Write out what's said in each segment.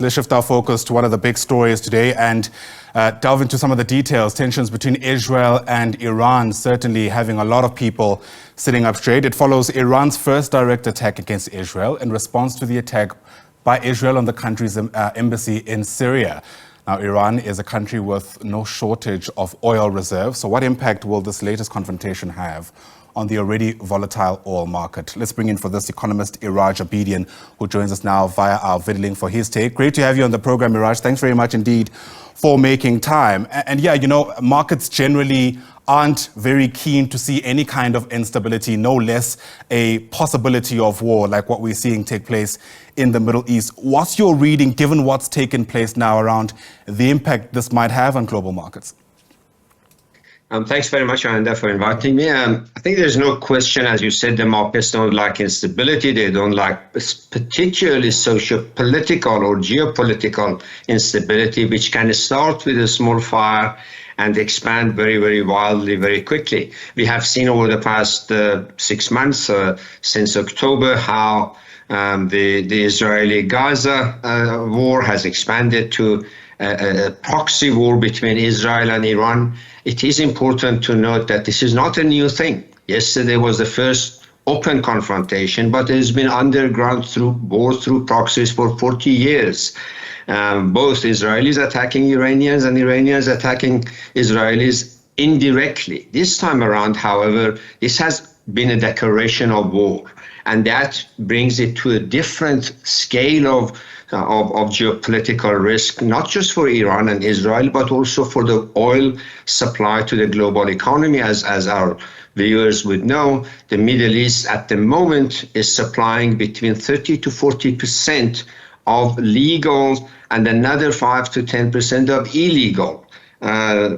Let's shift our focus to one of the big stories today and delve into some of the details. Tensions between Israel and Iran certainly having a lot of people sitting up straight. It follows Iran's first direct attack against Israel in response to the attack by Israel on the country's embassy in Syria. Now, Iran is a country with no shortage of oil reserves. So what impact will this latest confrontation have on the already volatile oil market? Let's bring in for this Economist Iraj Abedian, who joins us now via our video link for his take. Great to have you on the program, Iraj. Thanks very much indeed for making time. And yeah, you know, markets generally aren't very keen to see any kind of instability, no less a possibility of war like what we're seeing take place in the Middle East. What's your reading, given what's taken place now, around the impact this might have on global markets? Thanks very much, Ananda, for inviting me. I think there's no question, as you said, the markets don't like instability. They don't like particularly socio-political or geopolitical instability, which can start with a small fire and expand very, very wildly, very quickly. We have seen over the past 6 months, since October, how the Israeli-Gaza war has expanded to a proxy war between Israel and Iran. It is important to note that this is not a new thing. Yesterday was the first open confrontation, but it has been underground through proxies for 40 years. Both Israelis attacking Iranians and Iranians attacking Israelis indirectly. This time around, however, this has been a declaration of war, and that brings it to a different scale of geopolitical risk, not just for Iran and Israel, but also for the oil supply to the global economy. As our viewers would know, the Middle East at the moment is supplying between 30 to 40% of legal and another 5 to 10% of illegal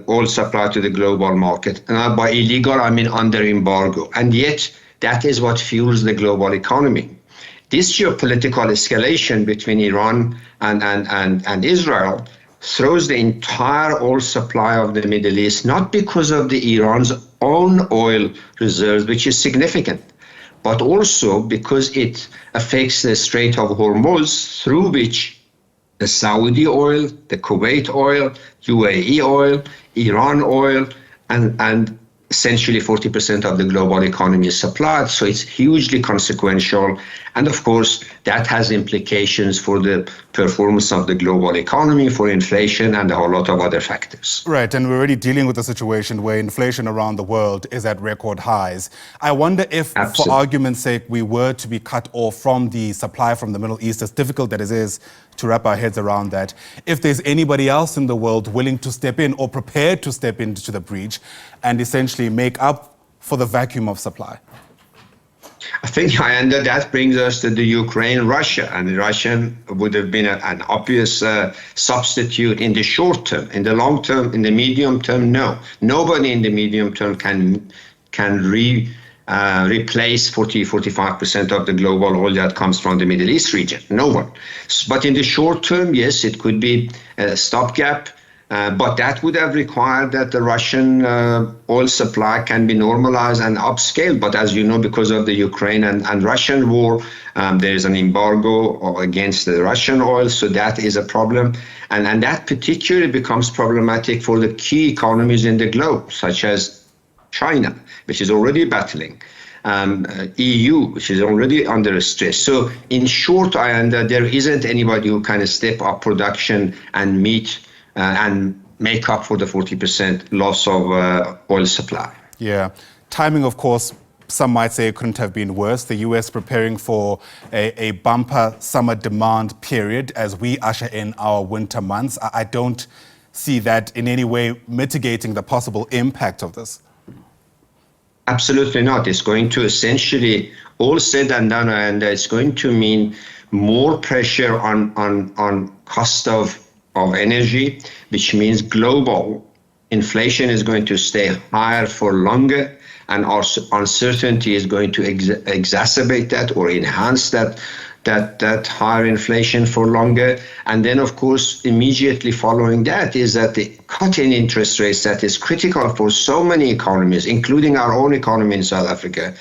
oil supply to the global market. And by illegal, I mean under embargo. And yet, that is what fuels the global economy. This geopolitical escalation between Iran and Israel throws the entire oil supply of the Middle East, not because of the Iran's own oil reserves, which is significant, but also because it affects the Strait of Hormuz, through which the Saudi oil, the Kuwait oil, UAE oil, Iran oil, and essentially 40% of the global economy is supplied. So it's hugely consequential. And of course, that has implications for the performance of the global economy, for inflation, and a whole lot of other factors. Right, and we're already dealing with a situation where inflation around the world is at record highs. I wonder if, Absolutely, for argument's sake, we were to be cut off from the supply from the Middle East, as difficult that it is to wrap our heads around that, if there's anybody else in the world willing to step in or prepared to step into the breach and essentially make up for the vacuum of supply. I think, Ayanda, that brings us to the Ukraine-Russia, and the Russian would have been an obvious substitute in the short term. In the long term, in the medium term, no. Nobody in the medium term can replace 45% of the global oil that comes from the Middle East region. No one. But in the short term, yes, it could be a stopgap. But that would have required that the Russian oil supply can be normalized and upscaled. But as you know, because of the Ukraine and Russian war, there is an embargo against the Russian oil. So that is a problem. And that particularly becomes problematic for the key economies in the globe, such as China, which is already battling, EU, which is already under stress. So in short, there isn't anybody who can step up production and meet and make up for the 40% loss of oil supply. Yeah. Timing, of course, some might say it couldn't have been worse. The US preparing for a bumper summer demand period as we usher in our winter months. I don't see that in any way mitigating the possible impact of this. Absolutely not. It's going to essentially, all said and done, and it's going to mean more pressure on cost of energy, which means global inflation is going to stay higher for longer, and our uncertainty is going to exacerbate that or enhance that higher inflation for longer. And then, of course, immediately following that is that the cut in interest rates that is critical for so many economies, including our own economy in South Africa,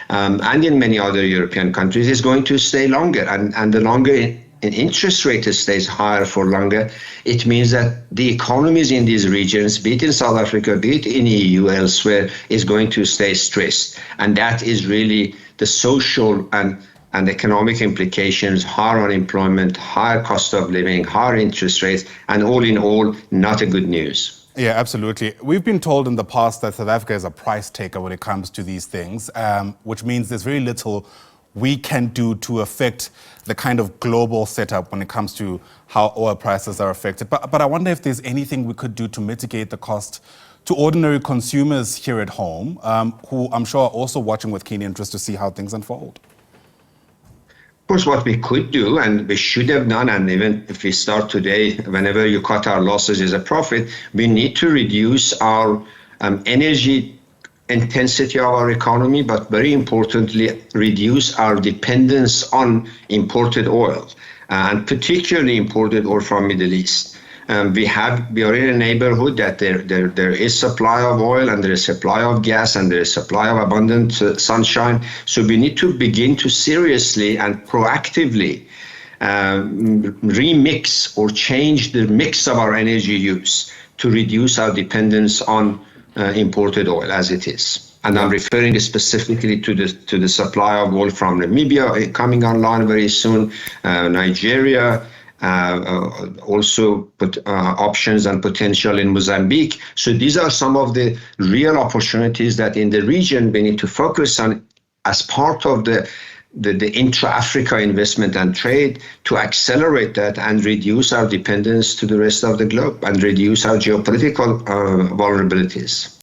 and in many other European countries, is going to stay longer. And the longer an interest rate stays higher for longer, it means that the economies in these regions, be it in South Africa, be it in EU, elsewhere, is going to stay stressed. And that is really the social and economic implications: higher unemployment, higher cost of living, higher interest rates, and all in all, not a good news. Yeah, absolutely. We've been told in the past that South Africa is a price taker when it comes to these things, which means there's very little we can do to affect the kind of global setup when it comes to how oil prices are affected. But I wonder if there's anything we could do to mitigate the cost to ordinary consumers here at home, who I'm sure are also watching with keen interest to see how things unfold. Of course, what we could do, and we should have done, and even if we start today, whenever you cut our losses is a profit, we need to reduce our energy intensity of our economy, but very importantly, reduce our dependence on imported oil, and particularly imported oil from Middle East. We are in a neighborhood that there is supply of oil, and there is supply of gas, and there is supply of abundant sunshine. So we need to begin to seriously and proactively remix or change the mix of our energy use to reduce our dependence on imported oil as it is. And I'm referring specifically to the supply of oil from Namibia coming online very soon, Nigeria, also options and potential in Mozambique. So these are some of the real opportunities that in the region we need to focus on as part of the intra-Africa investment and trade, to accelerate that and reduce our dependence to the rest of the globe and reduce our geopolitical vulnerabilities.